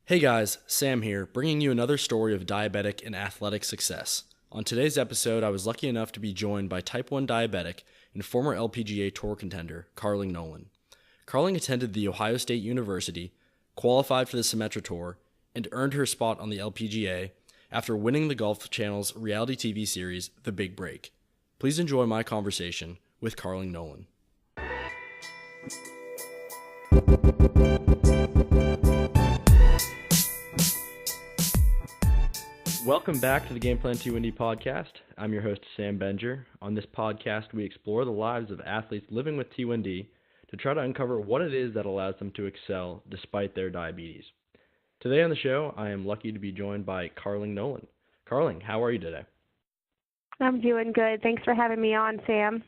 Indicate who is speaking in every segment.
Speaker 1: Hey guys, Sam here, bringing you another story of diabetic and athletic success. On today's episode, I was lucky enough to be joined by type 1 diabetic and former LPGA Tour contender, Carling Nolan. Carling attended The Ohio State University, qualified for the Symetra Tour, and earned her spot on the LPGA after winning the Golf Channel's reality TV series, The Big Break. Please enjoy my conversation with Carling Nolan. Welcome back to the Game Plan T1D Podcast. I'm your host, Sam Benger. On this podcast, we explore the lives of athletes living with T1D to try to uncover what it is that allows them to excel despite their diabetes. Today on the show, I am lucky to be joined by Carling Nolan. Carling, how are you today?
Speaker 2: I'm doing good. Thanks for having me on, Sam.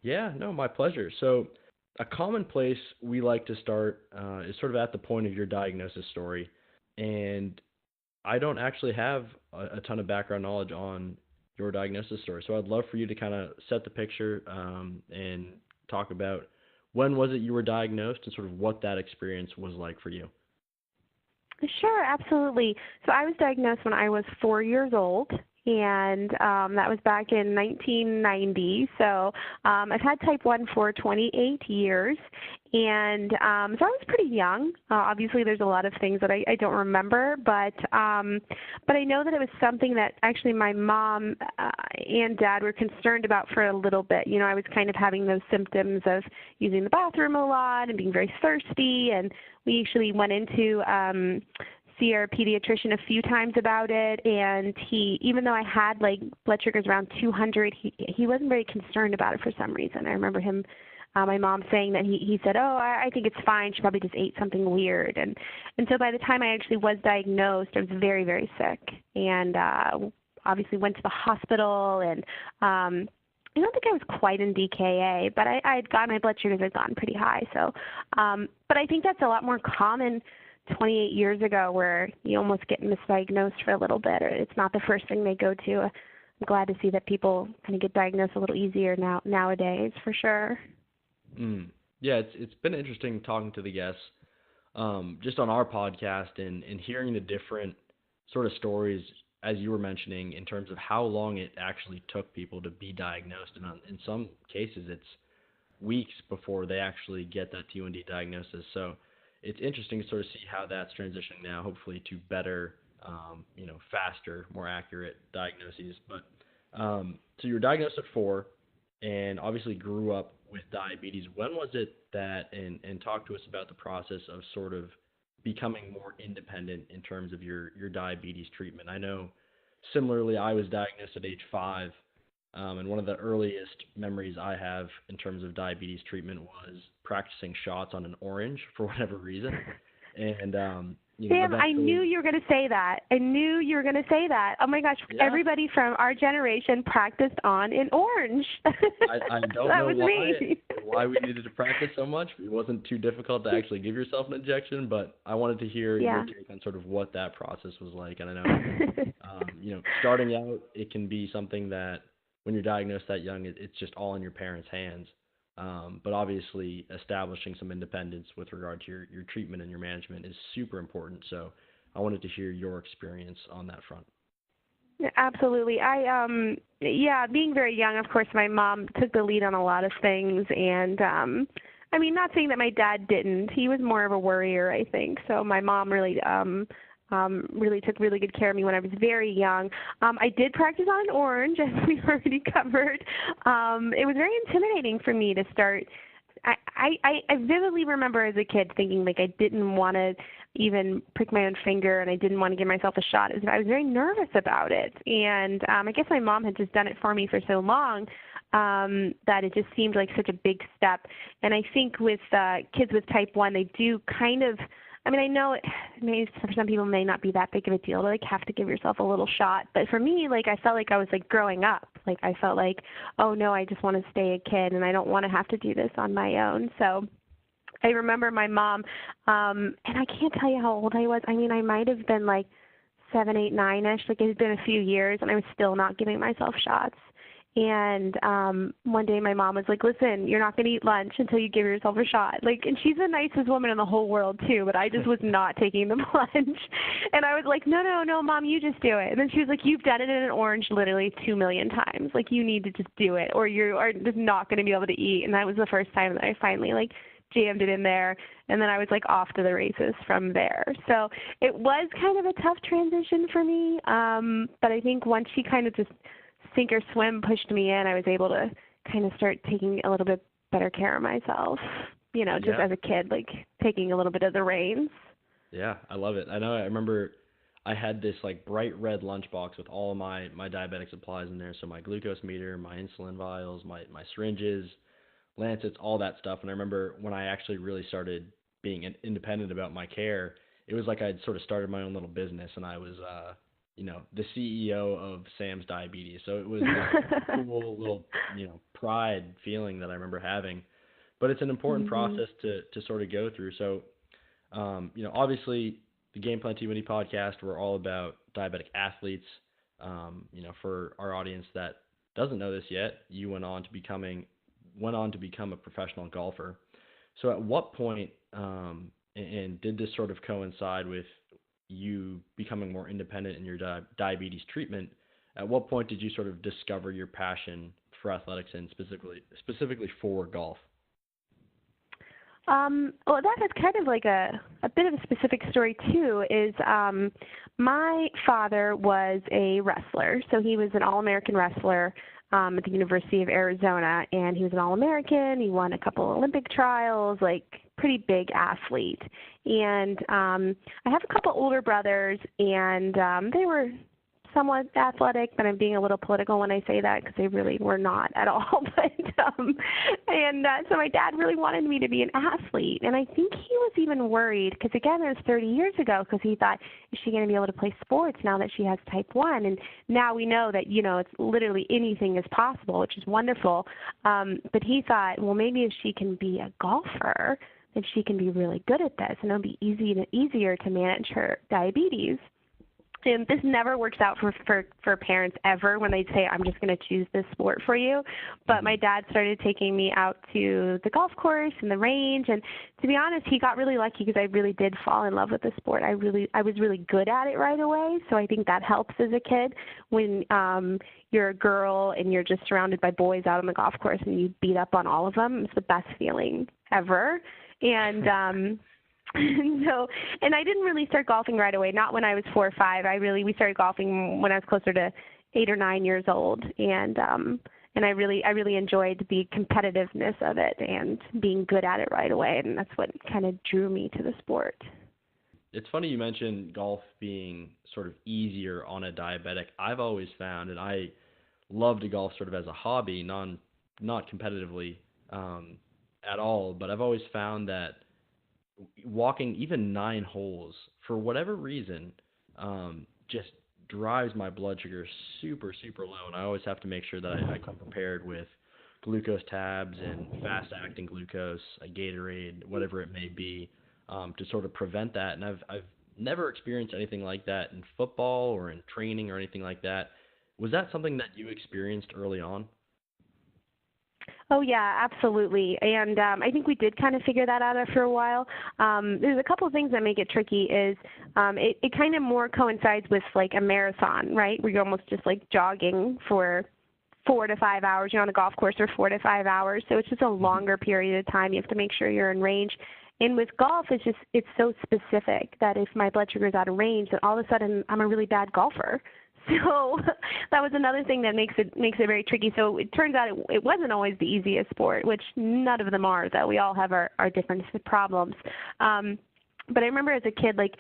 Speaker 1: Yeah, no, my pleasure. So a common place we like to start is sort of at the point of your diagnosis story. And I don't actually have a ton of background knowledge on your diagnosis story. So I'd love for you to kind of set the picture and talk about when was it you were diagnosed and sort of what that experience was like for you.
Speaker 2: Sure, absolutely. So I was diagnosed when I was 4 years old, and that was back in 1990. So I've had type 1 for 28 years, and so I was pretty young. Obviously, there's a lot of things that I don't remember, but I know that it was something that actually my mom and dad were concerned about for a little bit. You know, I was kind of having those symptoms of using the bathroom a lot and being very thirsty, and we actually went into see our pediatrician a few times about it, and he, even though I had like blood sugars around 200, he wasn't very concerned about it for some reason. I remember him, my mom saying that he said, "Oh, I think it's fine. She probably just ate something weird." And so by the time I actually was diagnosed, I was very, very sick, and obviously went to the hospital, and I don't think I was quite in DKA, but I had gotten, my blood sugars had gotten pretty high. So, but I think that's a lot more common 28 years ago, where you almost get misdiagnosed for a little bit, or it's not the first thing they go to. I'm glad to see that people kind of get diagnosed a little easier nowadays, for sure.
Speaker 1: Yeah, it's been interesting talking to the guests just on our podcast and hearing the different sort of stories, as you were mentioning, in terms of how long it actually took people to be diagnosed. And in some cases, it's weeks before they actually get that T1D diagnosis. So it's interesting to sort of see how that's transitioning now, hopefully to better, faster, more accurate diagnoses. But so you were diagnosed at 4 and obviously grew up with diabetes. When was it that, and talk to us about the process of sort of becoming more independent in terms of your diabetes treatment? I know similarly, I was diagnosed at age 5. And one of the earliest memories I have in terms of diabetes treatment was practicing shots on an orange for whatever reason. And,
Speaker 2: Sam, I knew you were going to say that. Oh my gosh, yeah. Everybody from our generation practiced on an orange.
Speaker 1: I don't know why we needed to practice so much. It wasn't too difficult to actually give yourself an injection, but I wanted to hear your take on sort of what that process was like. And I know, starting out, it can be something that when you're diagnosed that young, it's just all in your parents' hands. But obviously, establishing some independence with regard to your treatment and your management is super important. So I wanted to hear your experience on that front.
Speaker 2: Absolutely. Being very young, of course, my mom took the lead on a lot of things. And, not saying that my dad didn't. He was more of a worrier, I think. So my mom really took really good care of me when I was very young. I did practice on an orange, as we already covered. It was very intimidating for me to start. I vividly remember as a kid thinking like I didn't want to even prick my own finger, and I didn't want to give myself a shot. I was very nervous about it. And I guess my mom had just done it for me for so long that it just seemed like such a big step. And I think with kids with type 1, they do kind of, I know maybe for some people it may not be that big of a deal to like have to give yourself a little shot. But for me, like I felt like I was like growing up. Like I felt like, oh no, I just want to stay a kid and I don't want to have to do this on my own. So I remember my mom, and I can't tell you how old I was. I might have been like 7, 8, 9-ish. Like it had been a few years and I was still not giving myself shots. And one day my mom was like, listen, you're not going to eat lunch until you give yourself a shot. Like, and she's the nicest woman in the whole world, too, but I just was not taking the plunge. And I was like, no, Mom, you just do it. And then she was like, you've done it in an orange literally 2 million times. Like, you need to just do it, or you are just not going to be able to eat. And that was the first time that I finally, like, jammed it in there. And then I was, like, off to the races from there. So it was kind of a tough transition for me. But I think once she kind of just sink or swim pushed me in, I was able to kind of start taking a little bit better care of myself, you know, just as a kid, like taking a little bit of the reins.
Speaker 1: Yeah, I love it. I remember I had this like bright red lunchbox with all my diabetic supplies in there. So my glucose meter, my insulin vials, my syringes, lancets, all that stuff. And I remember when I actually really started being independent about my care, it was like I'd sort of started my own little business, and I was, you know, the CEO of Sam's Diabetes. So it was a cool little, you know, pride feeling that I remember having. But it's an important process to sort of go through. So, you know, obviously the Game Plan T1D podcast, we're all about diabetic athletes. You know, for our audience that doesn't know this yet, you went on to become a professional golfer. So at what point, and did this sort of coincide with you becoming more independent in your diabetes treatment? At what point did you sort of discover your passion for athletics and specifically for golf?
Speaker 2: Well, that is kind of like a bit of a specific story too, is my father was a wrestler. So he was an All-American wrestler at the University of Arizona, and he was an All-American. He won a couple Olympic trials, like pretty big athlete. And I have a couple older brothers, and they were somewhat athletic, but I'm being a little political when I say that because they really were not at all. So my dad really wanted me to be an athlete, and I think he was even worried because, again, it was 30 years ago, because he thought, is she going to be able to play sports now that she has type 1? And now we know that, you know, it's literally anything is possible, which is wonderful. But he thought, well, maybe if she can be a golfer, then she can be really good at this, and it'll be easier to manage her diabetes. And this never works out for parents ever when they say, I'm just going to choose this sport for you. But my dad started taking me out to the golf course and the range. And to be honest, he got really lucky because I really did fall in love with the sport. I was really good at it right away. So I think that helps as a kid when you're a girl and you're just surrounded by boys out on the golf course and you beat up on all of them. It's the best feeling ever. And and I didn't really start golfing right away, not when I was 4 or 5. We started golfing when I was closer to 8 or 9 years old, and I really enjoyed the competitiveness of it and being good at it right away, and that's what kind of drew me to the sport.
Speaker 1: It's funny you mentioned golf being sort of easier on a diabetic. I've always found, and I love to golf sort of as a hobby, not competitively at all, but I've always found that walking even 9 holes, for whatever reason, just drives my blood sugar super, super low. And I always have to make sure that I come prepared with glucose tabs and fast-acting glucose, a Gatorade, whatever it may be, to sort of prevent that. And I've never experienced anything like that in football or in training or anything like that. Was that something that you experienced early on?
Speaker 2: Oh, yeah, absolutely. And I think we did kind of figure that out after a while. There's a couple of things that make it tricky is it kind of more coincides with like a marathon, right, where you're almost just like jogging for 4 to 5 hours. You're on a golf course for 4 to 5 hours. So it's just a longer period of time. You have to make sure you're in range. And with golf, it's so specific that if my blood sugar is out of range, then all of a sudden I'm a really bad golfer. So that was another thing that makes it very tricky. So it turns out it wasn't always the easiest sport, which none of them are, though. We all have our different problems. But I remember as a kid, like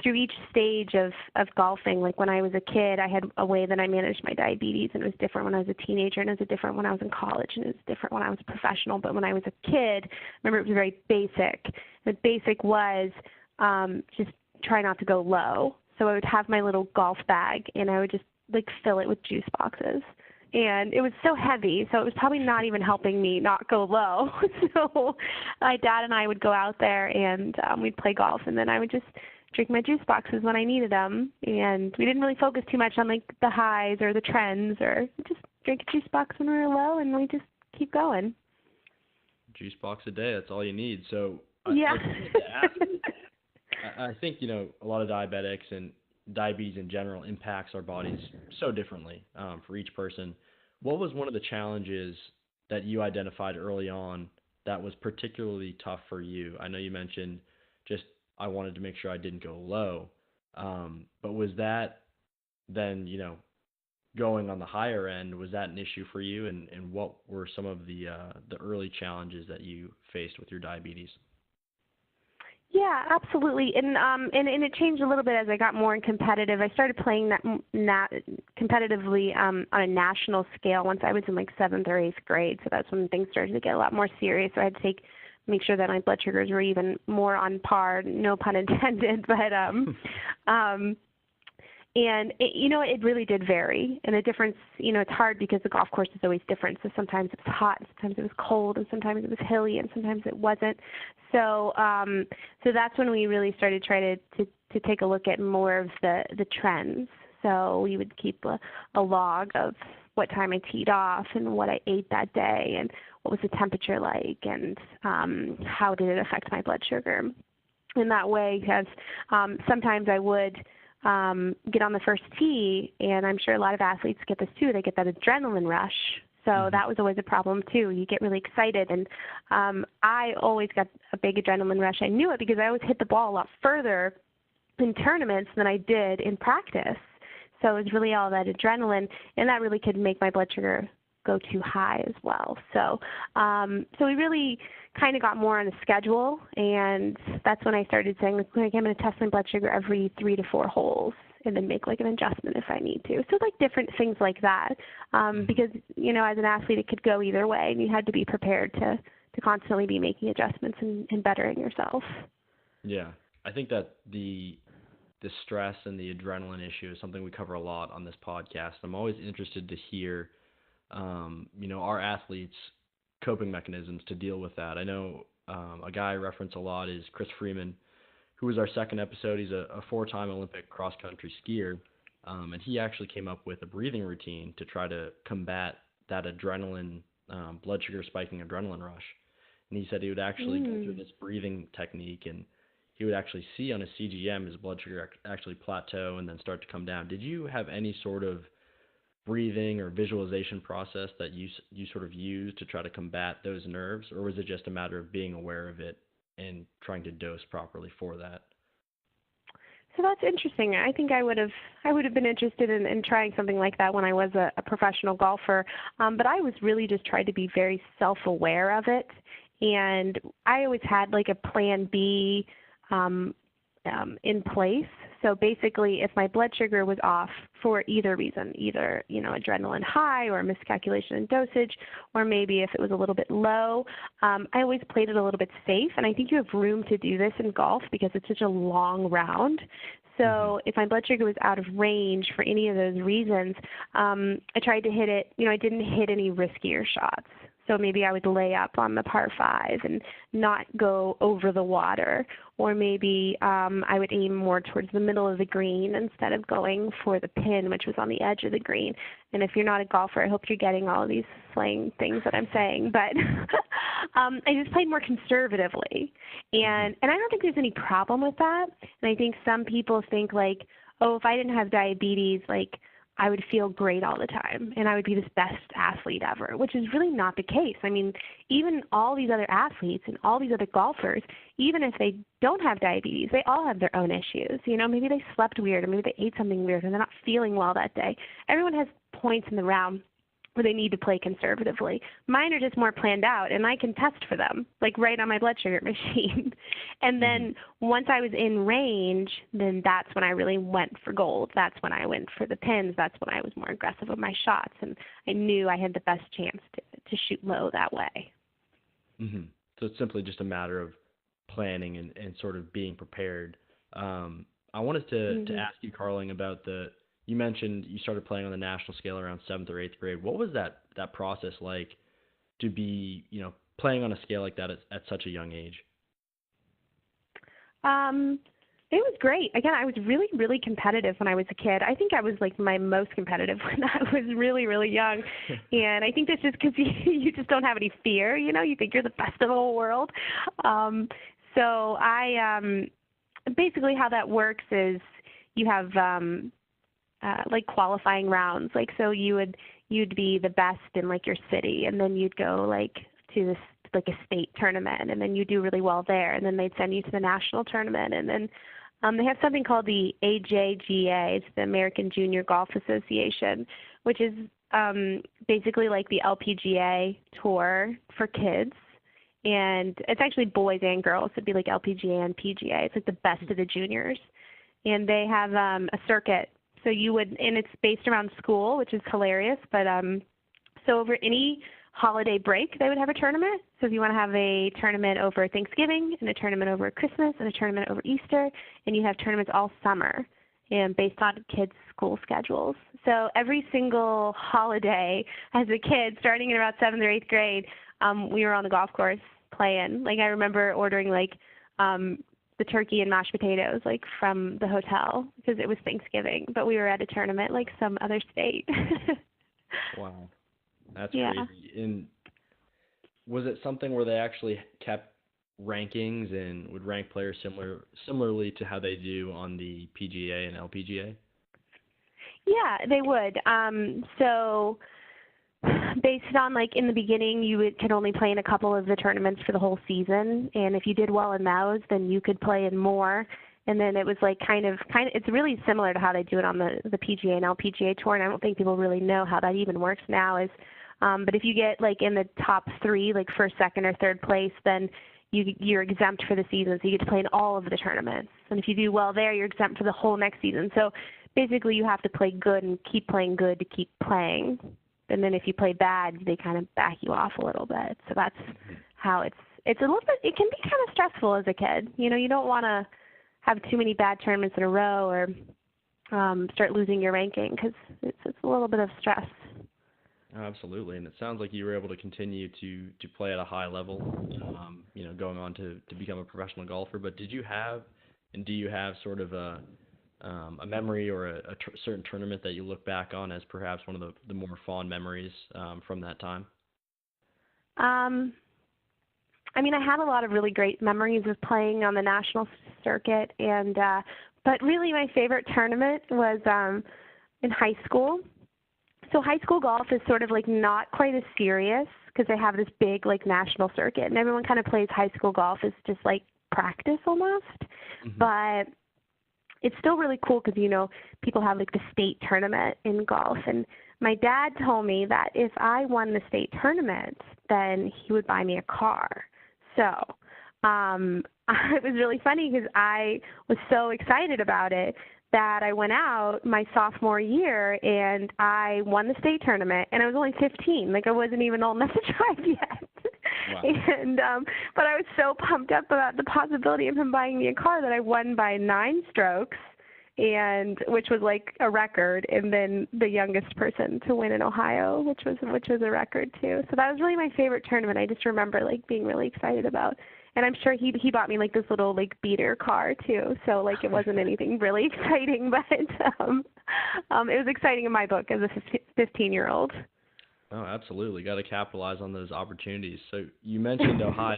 Speaker 2: through each stage of golfing, like when I was a kid, I had a way that I managed my diabetes, and it was different when I was a teenager, and it was different when I was in college, and it was different when I was a professional. But when I was a kid, I remember it was very basic. The basic was just try not to go low. So I would have my little golf bag, and I would just like fill it with juice boxes. And it was so heavy, so it was probably not even helping me not go low. So my dad and I would go out there, and we'd play golf, and then I would just drink my juice boxes when I needed them. And we didn't really focus too much on like the highs or the trends, or just drink a juice box when we were low, and we just keep going.
Speaker 1: Juice box a day, that's all you need. So
Speaker 2: Yeah.
Speaker 1: I think, a lot of diabetics and diabetes in general impacts our bodies so differently for each person. What was one of the challenges that you identified early on that was particularly tough for you? I know you mentioned just I wanted to make sure I didn't go low, but was that then, going on the higher end, was that an issue for you? And what were some of the early challenges that you faced with your diabetes?
Speaker 2: Yeah, absolutely, and it changed a little bit as I got more competitive. I started playing that competitively on a national scale once I was in like 7th or 8th grade. So that's when things started to get a lot more serious. So I had to make sure that my blood sugars were even more on par. No pun intended, but and it really did vary. And the difference, it's hard because the golf course is always different. So sometimes it was hot, sometimes it was cold, and sometimes it was hilly, and sometimes it wasn't. So so that's when we really started trying to take a look at more of the trends. So we would keep a log of what time I teed off and what I ate that day and what was the temperature like and how did it affect my blood sugar. In that way, because sometimes I would get on the first tee, and I'm sure a lot of athletes get this too. They get that adrenaline rush. So that was always a problem too. You get really excited, and I always got a big adrenaline rush. I knew it because I always hit the ball a lot further in tournaments than I did in practice. So it was really all that adrenaline, and that really could make my blood sugar go too high as well. So so we really kind of got more on a schedule, and that's when I started saying, like, I'm going to test my blood sugar every 3 to 4 holes and then make like an adjustment if I need to. So like different things like that, because, as an athlete, it could go either way, and you had to be prepared to constantly be making adjustments and bettering yourself.
Speaker 1: Yeah, I think that the stress and the adrenaline issue is something we cover a lot on this podcast. I'm always interested to hear, our athletes' coping mechanisms to deal with that. I know a guy I reference a lot is Chris Freeman, who was our second episode. He's a 4-time Olympic cross-country skier, and he actually came up with a breathing routine to try to combat that adrenaline, blood sugar spiking adrenaline rush. And he said he would actually go through this breathing technique, and he would actually see on his CGM his blood sugar actually plateau and then start to come down. Did you have any sort of breathing or visualization process that you sort of used to try to combat those nerves, or was it just a matter of being aware of it and trying to dose properly for that?
Speaker 2: So that's interesting. I think I would have been interested in trying something like that when I was a professional golfer, but I was really just trying to be very self-aware of it, and I always had like a plan B in place. So basically, if my blood sugar was off for either reason, either, adrenaline high or miscalculation in dosage, or maybe if it was a little bit low, I always played it a little bit safe. And I think you have room to do this in golf because it's such a long round. So if my blood sugar was out of range for any of those reasons, I tried to hit it, I didn't hit any riskier shots. So maybe I would lay up on the par 5 and not go over the water. Or maybe I would aim more towards the middle of the green instead of going for the pin, which was on the edge of the green. And if you're not a golfer, I hope you're getting all of these slang things that I'm saying. But I just played more conservatively. And I don't think there's any problem with that. And I think some people think like, oh, if I didn't have diabetes, like, I would feel great all the time, and I would be this best athlete ever, which is really not the case. I mean, even all these other athletes and all these other golfers, even if they don't have diabetes, they all have their own issues. Maybe they slept weird, or maybe they ate something weird, and they're not feeling well that day. Everyone has points in the round where they need to play conservatively. Mine are just more planned out, and I can test for them, like right on my blood sugar machine. And then once I was in range, then that's when I really went for gold. That's when I went for the pins. That's when I was more aggressive with my shots, and I knew I had the best chance to shoot low that way.
Speaker 1: So it's simply just a matter of planning and sort of being prepared. I wanted to ask you, Carling, about you mentioned you started playing on the national scale around 7th or 8th grade. What was that process like to be, playing on a scale like that at such a young age?
Speaker 2: It was great. Again, I was really, really competitive when I was a kid. I think I was like my most competitive when I was really, really young. And I think that's just because you just don't have any fear, you know, you think you're the best in the whole world. So basically how that works is you have like qualifying rounds. Like, so you'd be the best in like your city, and then you'd go like to this, like a state tournament, and then you do really well there, and then they'd send you to the national tournament, and then they have something called the AJGA, it's the American Junior Golf Association, which is basically like the LPGA Tour for kids, and it's actually boys and girls. It'd be like LPGA and PGA. It's like the best of the juniors, and they have a circuit. So you would, and it's based around school, which is hilarious, but so over any holiday break, they would have a tournament. So if you want to have a tournament over Thanksgiving and a tournament over Christmas and a tournament over Easter, and you have tournaments all summer and based on kids' school schedules. So every single holiday as a kid, starting in about 7th or 8th grade, we were on the golf course playing. Like I remember ordering like the turkey and mashed potatoes like from the hotel because it was Thanksgiving, but we were at a tournament like some other state.
Speaker 1: Wow. That's crazy. And was it something where they actually kept rankings and would rank players similarly to how they do on the PGA and LPGA?
Speaker 2: Yeah, they would. So based on like in the beginning, you could only play in a couple of the tournaments for the whole season, and if you did well in those, then you could play in more. And then it was like kind of it's really similar to how they do it on the PGA and LPGA tour, and I don't think people really know how that even works now. But if you get like in the top 3, like first, second, or third place, then you're exempt for the season, so you get to play in all of the tournaments. And if you do well there, you're exempt for the whole next season. So basically you have to play good and keep playing good to keep playing. And then if you play bad, they kind of back you off a little bit. So that's how it's a little bit, it can be kind of stressful as a kid. You know, you don't want to have too many bad tournaments in a row or start losing your ranking because it's a little bit of stress.
Speaker 1: Absolutely, and it sounds like you were able to continue to play at a high level, you know, going on to become a professional golfer. But did you have, and do you have sort of a memory or a certain tournament that you look back on as perhaps one of the more fond memories from that time?
Speaker 2: I mean, I had a lot of really great memories of playing on the national circuit, and but really my favorite tournament was in high school. So high school golf is sort of like not quite as serious because they have this big like national circuit, and everyone kind of plays high school golf as just like practice almost. Mm-hmm. But it's still really cool because, you know, people have like the state tournament in golf, and my dad told me that if I won the state tournament, then he would buy me a car. So it was really funny because I was so excited about it that I went out my sophomore year and I won the state tournament, and I was only 15. Like I wasn't even old enough to drive yet. Wow. And but I was so pumped up about the possibility of him buying me a car that I won by 9 strokes, and which was like a record, and then the youngest person to win in Ohio, which was a record too. So that was really my favorite tournament. I just remember like being really excited about. And I'm sure he bought me like this little like beater car too. So like it wasn't anything really exciting, but it was exciting in my book as a 15-year-old.
Speaker 1: Oh, absolutely. Got to capitalize on those opportunities. So you mentioned Ohio.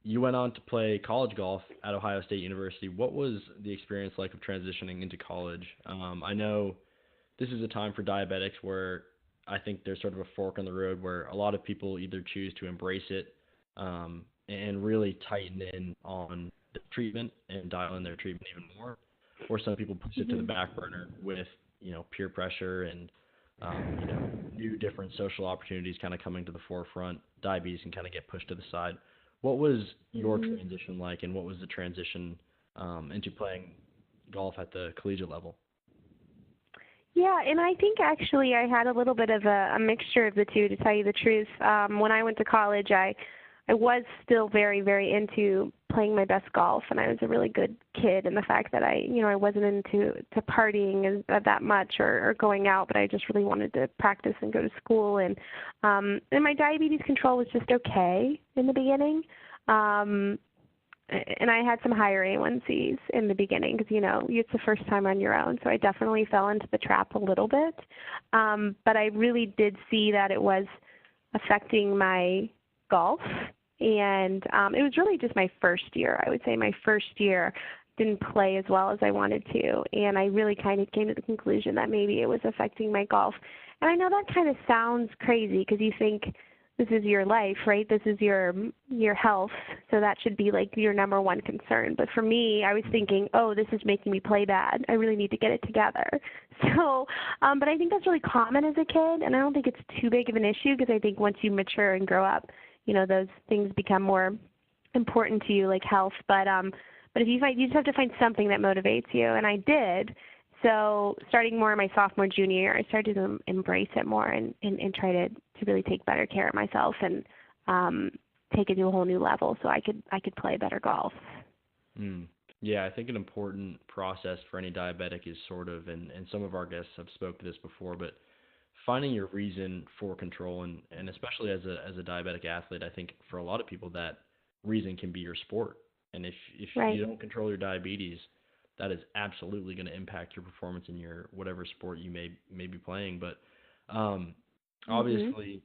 Speaker 1: You went on to play college golf at Ohio State University. What was the experience like of transitioning into college? I know this is a time for diabetics where I think there's sort of a fork in the road where a lot of people either choose to embrace it and really tighten in on the treatment and dial in their treatment even more, or some people push it to the back burner with, you know, peer pressure and you know, new different social opportunities kind of coming to the forefront. Diabetes can kind of get pushed to the side. What was your transition like, and what was the transition into playing golf at the collegiate level?
Speaker 2: Yeah, and I think actually I had a little bit of a mixture of the two, to tell you the truth. When I went to college, I was still very, very into playing my best golf, and I was a really good kid, and the fact that I wasn't into partying that much or going out, but I just really wanted to practice and go to school, and my diabetes control was just okay in the beginning. and I had some higher A1Cs in the beginning because, it's the first time on your own. So I definitely fell into the trap a little bit. But I really did see that it was affecting my golf. And it was really just my first year. I would say my first year didn't play as well as I wanted to. And I really kind of came to the conclusion that maybe it was affecting my golf. And I know that kind of sounds crazy because you think this is your life, right? This is your health, so that should be like your number one concern. But for me, I was thinking, oh, this is making me play bad. I really need to get it together. So, but I think that's really common as a kid, and I don't think it's too big of an issue because I think once you mature and grow up, those things become more important to you, like health. But if you just have to find something that motivates you, and I did. So starting more in my sophomore, junior year, I started to embrace it more and try to really take better care of myself and take it to a whole new level so I could play better golf.
Speaker 1: Yeah, I think an important process for any diabetic is sort of, and some of our guests have spoke to this before, but finding your reason for control, and especially as a diabetic athlete, I think for a lot of people that reason can be your sport. And if
Speaker 2: Right.
Speaker 1: you don't control your diabetes, that is absolutely going to impact your performance in your whatever sport you may be playing. But obviously,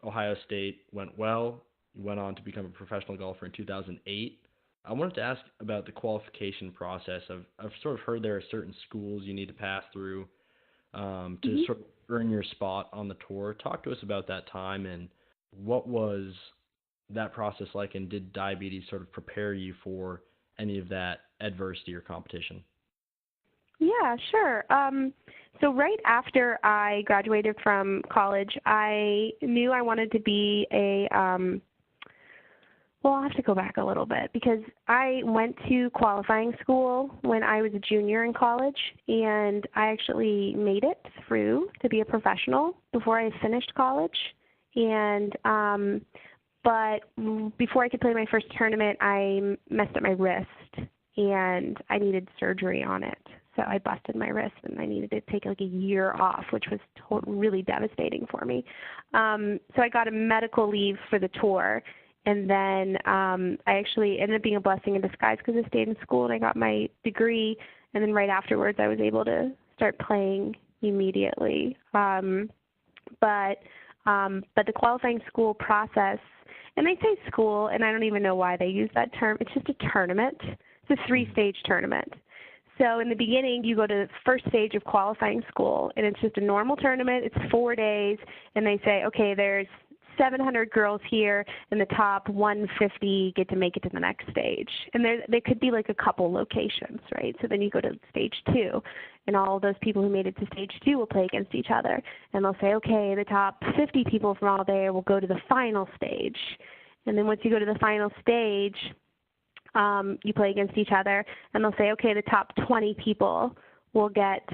Speaker 1: Ohio State went well. You went on to become a professional golfer in 2008. I wanted to ask about the qualification process. I've sort of heard there are certain schools you need to pass through to sort of earn your spot on the tour. Talk to us about that time and what was that process like, and did diabetes sort of prepare you for any of that adversity or competition?
Speaker 2: Yeah, sure. So right after I graduated from college, I knew I wanted to be well, I'll have to go back a little bit because I went to qualifying school when I was a junior in college, and I actually made it through to be a professional before I finished college. And but before I could play my first tournament, I messed up my wrist, and I needed surgery on it. So I busted my wrist, and I needed to take like a year off, which was really devastating for me. So I got a medical leave for the tour, and then I actually ended up being a blessing in disguise because I stayed in school and I got my degree, and then right afterwards I was able to start playing immediately. But the qualifying school process, and they say school, and I don't even know why they use that term. It's just a tournament. It's a 3-stage tournament. So in the beginning, you go to the first stage of qualifying school, and it's just a normal tournament. It's 4 days, and they say, okay, there's 700 girls here, and the top 150 get to make it to the next stage. And there could be like a couple locations, right? So then you go to stage 2, and all those people who made it to stage 2 will play against each other. And they'll say, okay, the top 50 people from all there will go to the final stage. And then once you go to the final stage, you play against each other, and they'll say, okay, the top 20 people will get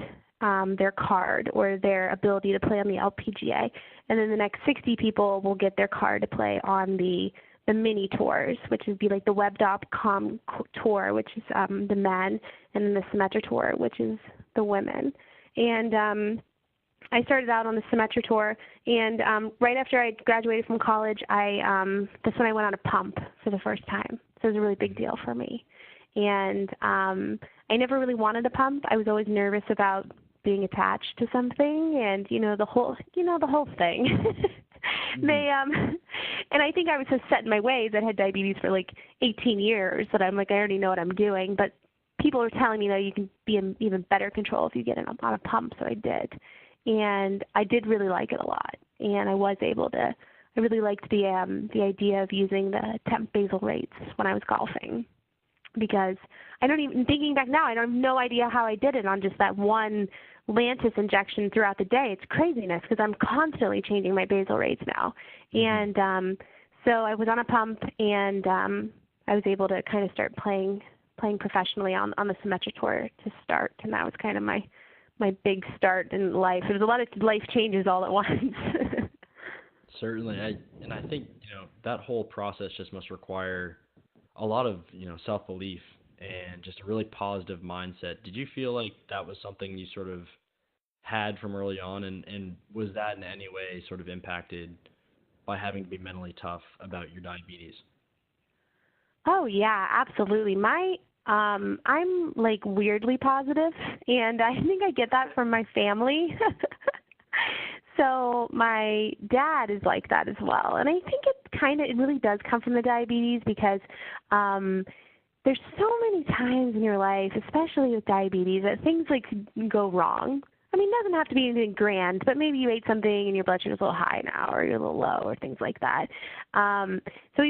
Speaker 2: their card or their ability to play on the LPGA, and then the next 60 people will get their card to play on the mini tours, which would be like the Web.com tour, which is the men, and then the Symetra Tour, which is the women. And I started out on the Symetra Tour, and right after I graduated from college, that's when I went on a pump for the first time. So it was a really big deal for me. And I never really wanted a pump. I was always nervous about being attached to something, and the whole thing. And I think I was so set in my ways. I had diabetes for like 18 years that I'm like, I already know what I'm doing. But people were telling me that you can be in even better control if you get on a pump. So I did, and I did really like it a lot. And I was able to. I really liked the idea of using the temp basal rates when I was golfing, because thinking back now, I have no idea how I did it on just that one Lantus injection throughout the day. It's craziness because I'm constantly changing my basal rates now. And so I was on a pump, and I was able to kind of start playing professionally on the Symetra Tour to start, and that was kind of my big start in life. There was a lot of life changes all at once.
Speaker 1: Certainly, I think that whole process just must require a lot of self-belief and just a really positive mindset. Did you feel like that was something you sort of had from early on, and was that in any way sort of impacted by having to be mentally tough about your diabetes?
Speaker 2: Oh yeah, absolutely. I'm like weirdly positive, and I think I get that from my family. So my dad is like that as well, and I think it really does come from the diabetes because there's so many times in your life, especially with diabetes, that things like go wrong. I mean, it doesn't have to be anything grand, but maybe you ate something and your blood sugar's a little high now, or you're a little low, or things like that. So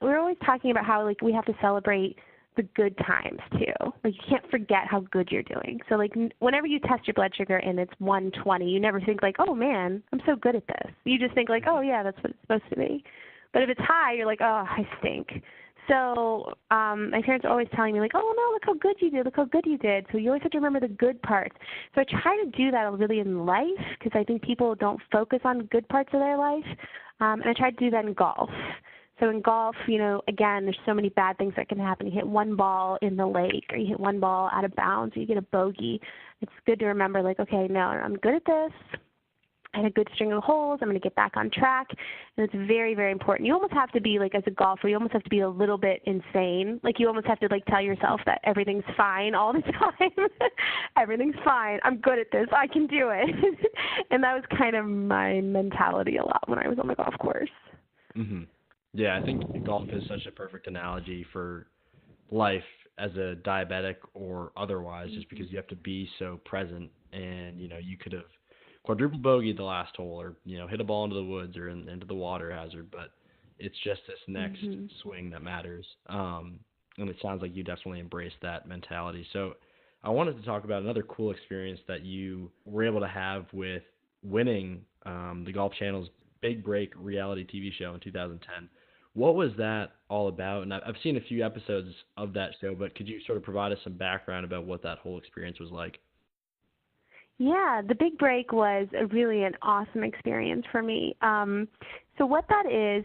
Speaker 2: we're always talking about how like we have to celebrate the good times too. Like you can't forget how good you're doing. So like whenever you test your blood sugar and it's 120, you never think like, oh man, I'm so good at this. You just think like, oh yeah, that's what it's supposed to be. But if it's high, you're like, oh, I stink. So my parents are always telling me like, oh no, look how good you did, look how good you did. So you always have to remember the good parts. So I try to do that really in life because I think people don't focus on good parts of their life. And I try to do that in golf. So in golf, again, there's so many bad things that can happen. You hit one ball in the lake, or you hit one ball out of bounds, or you get a bogey. It's good to remember, like, okay, no, I'm good at this. I had a good string of holes. I'm going to get back on track. And it's very, very important. You almost have to be, like, as a golfer, you almost have to be a little bit insane. Like, you almost have to, like, tell yourself that everything's fine all the time. Everything's fine. I'm good at this. I can do it. And that was kind of my mentality a lot when I was on the golf course.
Speaker 1: Mm-hmm. Yeah, I think golf is such a perfect analogy for life as a diabetic or otherwise, just because you have to be so present. And, you could have quadruple bogeyed the last hole, or, hit a ball into the woods or into the water hazard, but it's just this next swing that matters. And it sounds like you definitely embraced that mentality. So I wanted to talk about another cool experience that you were able to have with winning the Golf Channel's Big Break reality TV show in 2010. What was that all about? And I've seen a few episodes of that show, but could you sort of provide us some background about what that whole experience was like?
Speaker 2: Yeah, the Big Break was really an awesome experience for me. So what that is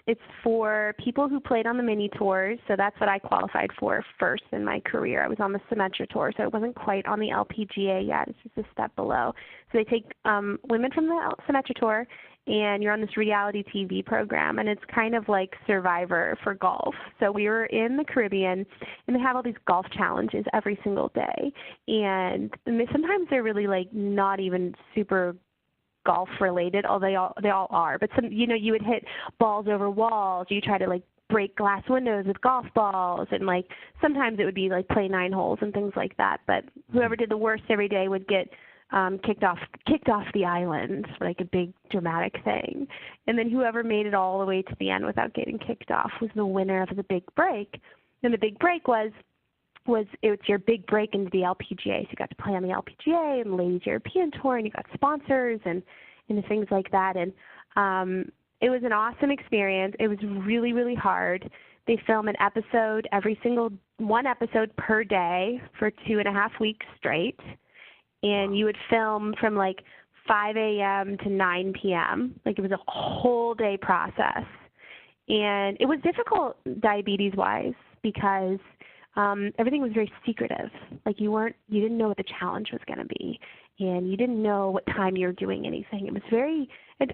Speaker 2: it's for people who played on the mini tours. So that's what I qualified for first in my career. I was on the Symetra Tour, so it wasn't quite on the LPGA yet. It's just a step below. So they take women from the Symetra Tour, and you're on this reality TV program, and it's kind of like Survivor for golf. So we were in the Caribbean, and they have all these golf challenges every single day. And sometimes they're really like not even super golf related, although they all are. But some, you would hit balls over walls. You try to like break glass windows with golf balls, and like sometimes it would be like play 9 holes and things like that. But whoever did the worst every day would get kicked off the island, like a big dramatic thing. And then whoever made it all the way to the end without getting kicked off was the winner of the Big Break. And the Big Break was your big break into the LPGA. So you got to play on the LPGA and Ladies European Tour, and you got sponsors and things like that. And it was an awesome experience. It was really, really hard. They film one episode per day for 2.5 weeks straight. And you would film from like 5 a.m. to 9 p.m. Like it was a whole day process. And it was difficult diabetes-wise because everything was very secretive. Like you didn't know what the challenge was going to be, and you didn't know what time you were doing anything.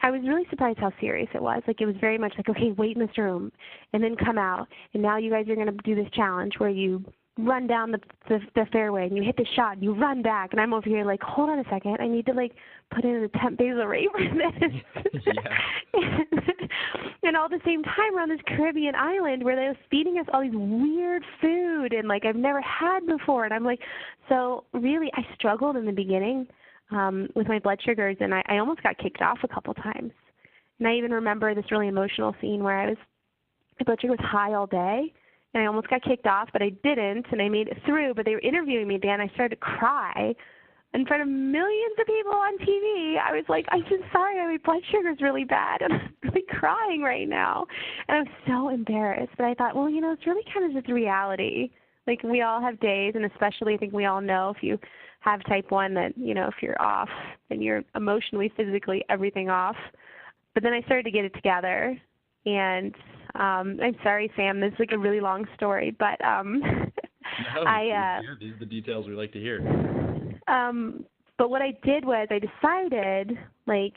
Speaker 2: I was really surprised how serious it was. Like it was very much like, okay, wait in this room and then come out, and now you guys are going to do this challenge where you run down the fairway and you hit the shot and you run back, and I'm over here like, hold on a second, I need to like put in a temp basal rate for this. And all the same time we're on this Caribbean island where they were feeding us all these weird food and like I've never had before, and I'm like, so really I struggled in the beginning with my blood sugars, and I almost got kicked off a couple times. And I even remember this really emotional scene where my blood sugar was high all day, and I almost got kicked off, but I didn't, and I made it through. But they were interviewing me, Dan. I started to cry in front of millions of people on TV. I was like, I'm just sorry, my blood sugar's really bad, and I'm really crying right now. And I'm so embarrassed. But I thought, well, it's really kind of just reality. Like, we all have days, and especially I think we all know if you have type 1 that, if you're off, then you're emotionally, physically, everything off. But then I started to get it together, and I'm sorry, Sam, this is like a really long story, but
Speaker 1: no, these are the details we like to hear.
Speaker 2: But what I did was I decided, like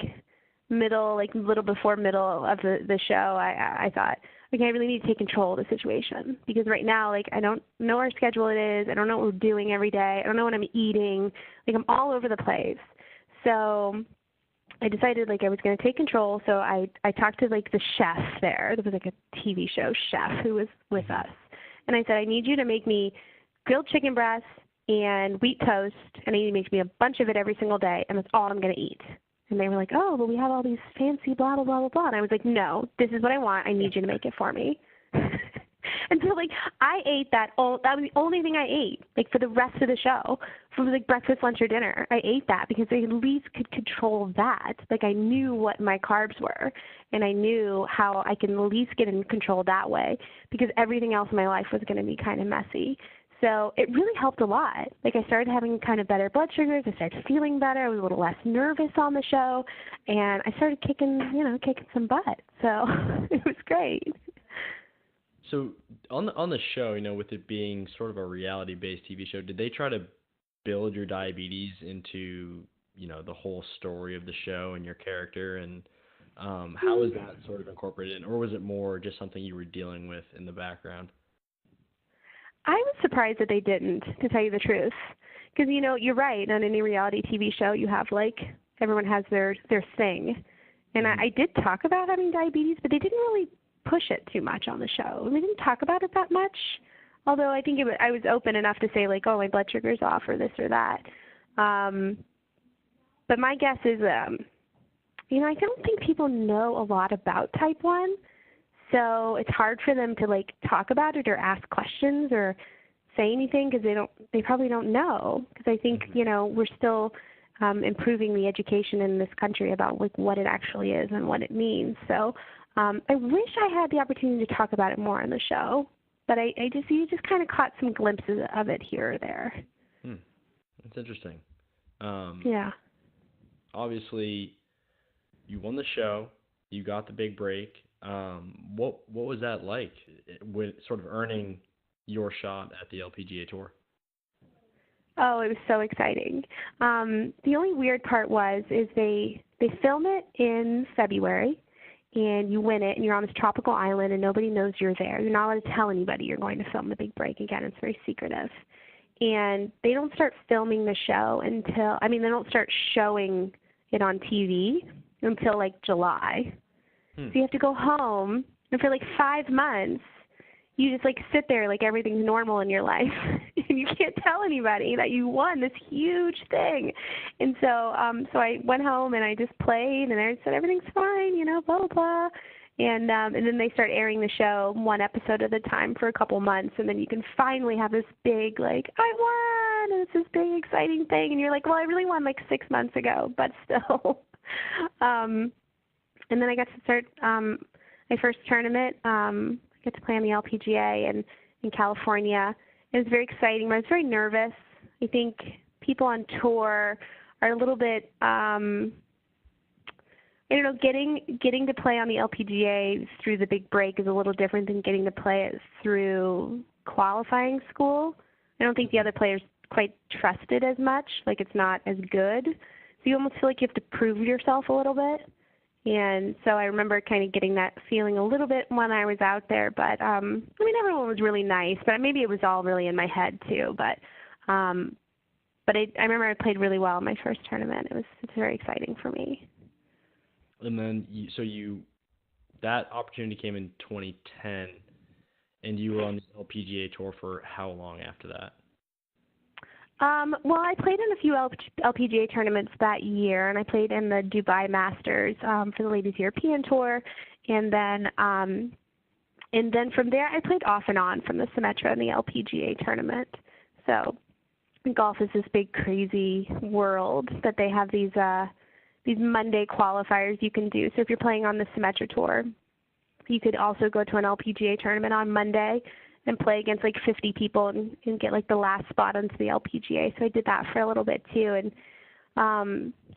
Speaker 2: little before middle of the show, I thought, like, I really need to take control of the situation, because right now, like, I don't know our schedule it is. I don't know what we're doing every day. I don't know what I'm eating. Like, I'm all over the place. So I decided, like, I was going to take control. So I talked to, like, the chef there. There was, like, a TV show chef who was with us. And I said, I need you to make me grilled chicken breasts and wheat toast, and I need you to make me a bunch of it every single day, and that's all I'm going to eat. And they were like, oh, but we have all these fancy blah, blah, blah, blah, blah. And I was like, no, this is what I want. I need you to make it for me. And so, like, I ate that. That was the only thing I ate, like, for the rest of the show. From, like, breakfast, lunch, or dinner. I ate that because I at least could control that. Like, I knew what my carbs were, and I knew how I can at least get in control that way, because everything else in my life was going to be kind of messy. So it really helped a lot. Like, I started having kind of better blood sugars. I started feeling better. I was a little less nervous on the show, and I started kicking some butt. So it was great.
Speaker 1: So on the show, with it being sort of a reality-based TV show, did they try to build your diabetes into, the whole story of the show and your character, and how was that sort of incorporated, or was it more just something you were dealing with in the background?
Speaker 2: I was surprised that they didn't, to tell you the truth, because, you're right. On any reality TV show, you have, like, everyone has their thing, and I did talk about having diabetes, but they didn't really push it too much on the show. We didn't talk about it that much, although I think I was open enough to say, like, oh, my blood sugar's off or this or that. But my guess is, I don't think people know a lot about type 1, so it's hard for them to, like, talk about it or ask questions or say anything, because they probably don't know, because I think, we're still improving the education in this country about, like, what it actually is and what it means. So I wish I had the opportunity to talk about it more on the show, but you just kind of caught some glimpses of it here or there.
Speaker 1: That's interesting.
Speaker 2: Yeah.
Speaker 1: Obviously, you won the show. You got the big break. What was that like, with sort of earning your shot at the LPGA Tour?
Speaker 2: Oh, it was so exciting. The only weird part is they film it in February, and you win it, and you're on this tropical island, and nobody knows you're there. You're not allowed to tell anybody you're going to film the big break. Again, it's very secretive. And they don't start filming the show they don't start showing it on TV until, like, July. So you have to go home, and for, like, 5 months, you just, like, sit there like everything's normal in your life, and you can't tell anybody that you won this huge thing. And so so I went home, and I just played, and I said, everything's fine, blah, blah, blah. And then they start airing the show one episode at a time for a couple months, and then you can finally have this big, like, I won, and it's this big, exciting thing. And you're like, well, I really won, like, 6 months ago, but still. And then I got to start my first tournament. I got to play on the LPGA in California. It was very exciting, but I was very nervous. I think people on tour are a little bit, getting to play on the LPGA through the big break is a little different than getting to play it through qualifying school. I don't think the other players quite trust it as much. Like, it's not as good. So you almost feel like you have to prove yourself a little bit. And so I remember kind of getting that feeling a little bit when I was out there. But, everyone was really nice. But maybe it was all really in my head, too. But I remember I played really well in my first tournament. It's very exciting for me.
Speaker 1: And then, that opportunity came in 2010, and you were on the LPGA Tour for how long after that?
Speaker 2: Well, I played in a few LPGA tournaments that year, and I played in the Dubai Masters for the Ladies European Tour, and then from there I played off and on from the Symetra and the LPGA tournament. So golf is this big, crazy world that they have these Monday qualifiers you can do. So if you're playing on the Symetra Tour, you could also go to an LPGA tournament on Monday and play against, like, 50 people and get, like, the last spot onto the LPGA. So I did that for a little bit, too. And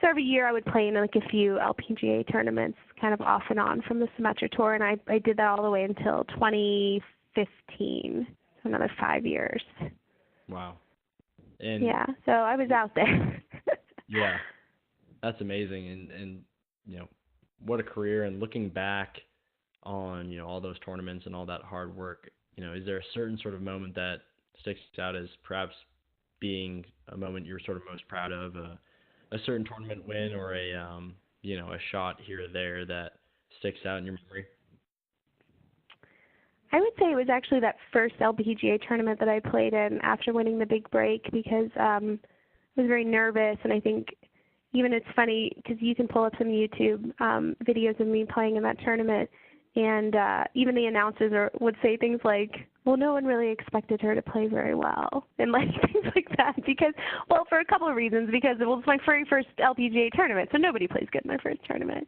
Speaker 2: so every year I would play in, like, a few LPGA tournaments kind of off and on from the Symetra Tour, and I did that all the way until 2015, so another 5 years.
Speaker 1: Wow. And
Speaker 2: yeah, so I was out there.
Speaker 1: Yeah, that's amazing. And what a career. And looking back on, all those tournaments and all that hard work, is there a certain sort of moment that sticks out as perhaps being a moment you're sort of most proud of, a certain tournament win or a shot here or there that sticks out in your memory?
Speaker 2: I would say it was actually that first LPGA tournament that I played in after winning the big break, because I was very nervous, and I think even it's funny because you can pull up some YouTube videos of me playing in that tournament, and even the announcers would say things like, well, no one really expected her to play very well, and like things like that, because, well, for a couple of reasons, because it was my very first LPGA tournament, so nobody plays good in their first tournament.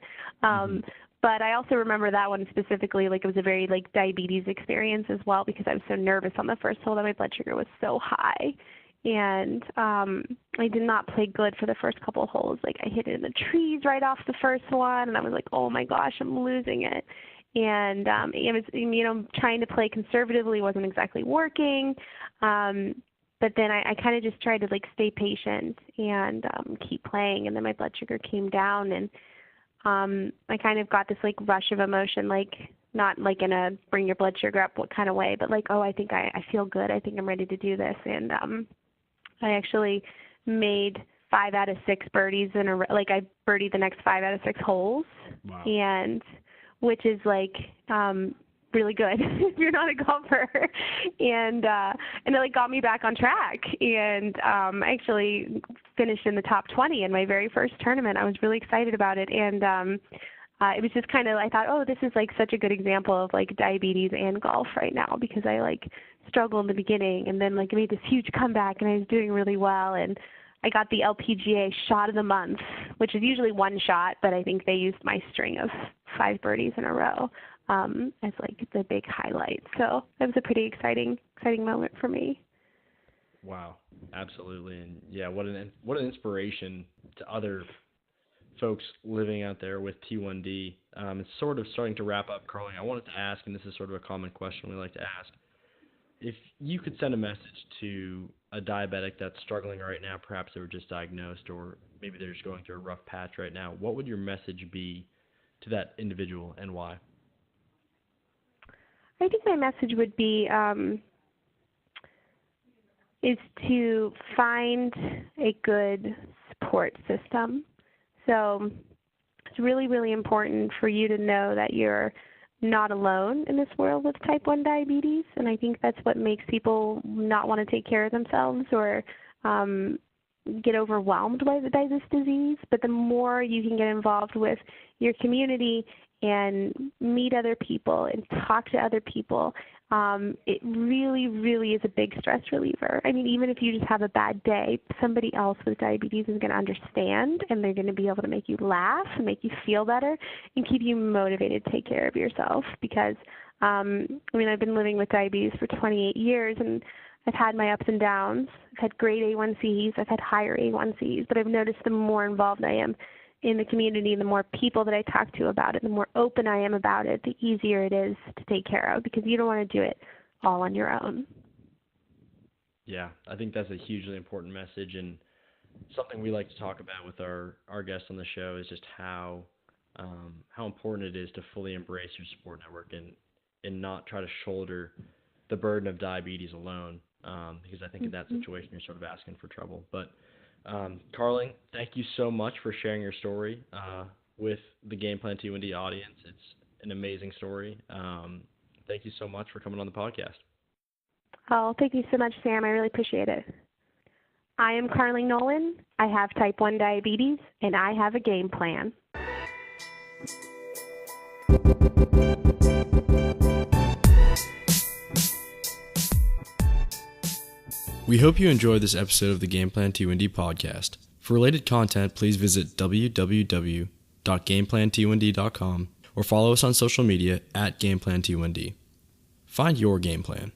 Speaker 2: But I also remember that one specifically, like it was a very like diabetes experience as well, because I was so nervous on the first hole that my blood sugar was so high. And I did not play good for the first couple of holes. Like I hit it in the trees right off the first one, and I was like, oh my gosh, I'm losing it. And it was, trying to play conservatively wasn't exactly working. But then I kind of just tried to like stay patient and keep playing, and then my blood sugar came down, and I kind of got this like rush of emotion, like not like in a bring your blood sugar up what kind of way, but like, oh, I think I feel good. I think I'm ready to do this. And I actually made 5 out of 6 birdies in a row. Like I birdied the next 5 out of 6 holes.
Speaker 1: Wow.
Speaker 2: And which is like really good if you're not a golfer. And it like got me back on track. And I actually finished in the top 20 in my very first tournament. I was really excited about it. And it was just kind of, I thought, oh, this is like such a good example of like diabetes and golf right now, because I like struggled in the beginning and then like made this huge comeback and I was doing really well. And I got the LPGA shot of the month, which is usually one shot, but I think they used my string of 5 birdies in a row as like the big highlight. So that was a pretty exciting moment for me.
Speaker 1: Wow, absolutely. And yeah, what an inspiration to other folks living out there with T1D. It's sort of starting to wrap up, Carling. I wanted to ask, and this is sort of a common question we like to ask, if you could send a message to a diabetic that's struggling right now, perhaps they were just diagnosed or maybe they're just going through a rough patch right now, what would your message be to that individual and why?
Speaker 2: I think my message would be is to find a good support system. So it's really, really important for you to know that you're not alone in this world with type 1 diabetes, and I think that's what makes people not want to take care of themselves or get overwhelmed by this disease. But the more you can get involved with your community and meet other people and talk to other people, it really, really is a big stress reliever. I mean, even if you just have a bad day, somebody else with diabetes is going to understand, and they're going to be able to make you laugh and make you feel better and keep you motivated to take care of yourself. Because, I've been living with diabetes for 28 years, and I've had my ups and downs. I've had great A1Cs. I've had higher A1Cs. But I've noticed the more involved I am in the community, the more people that I talk to about it, the more open I am about it, the easier it is to take care of, because you don't want to do it all on your own.
Speaker 1: Yeah, I think that's a hugely important message, and something we like to talk about with our guests on the show is just how important it is to fully embrace your support network and not try to shoulder the burden of diabetes alone, because I think in that situation you're sort of asking for trouble. But Carling, thank you so much for sharing your story with the Game Plan T1D audience. It's an amazing story. Thank you so much for coming on the podcast.
Speaker 2: Oh, thank you so much, Sam. I really appreciate it. I am Carling Nolan. I have type 1 diabetes, and I have a game plan.
Speaker 1: We hope you enjoyed this episode of the Game Plan T1D podcast. For related content, please visit www.gameplant1d.com or follow us on social media at Game Plan T1D. Find your game plan.